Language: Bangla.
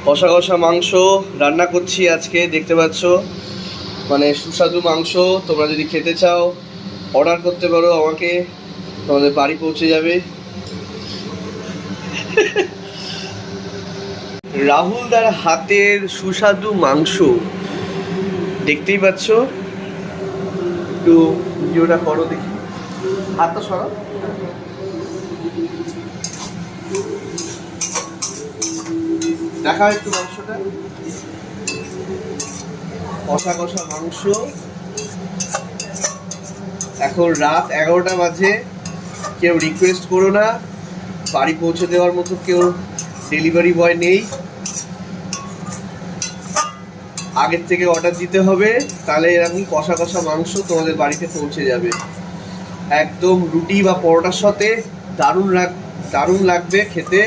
কষা কষা মাংস রান্না করছি আজকে, দেখতে পাচ্ছ। মানে সুস্বাদু মাংস। তোমরা যদি খেতে চাও অর্ডার করতে পারো আমাকে, তোমাদের বাড়ি পৌঁছে যাবে। রাহুলদার হাতের সুস্বাদু মাংস দেখতেই পাচ্ছ। একটু ভিডিওটা করো দেখি, হাতটা সরাও। দেখা একটু মাংসটা, কষা কষা মাংস। এখন রাত 11টা বাজে, কেউ রিকোয়েস্ট করো না, বাড়ি পৌঁছে দেওয়ার মতো কেউ ডেলিভারি বয় নেই। আগের থেকে অর্ডার দিতে হবে, তাহলে এরকম কষা কষা মাংস তোমাদের বাড়িতে পৌঁছে যাবে। একদম রুটি বা পরোটার সাথে দারুণ লাগবে খেতে।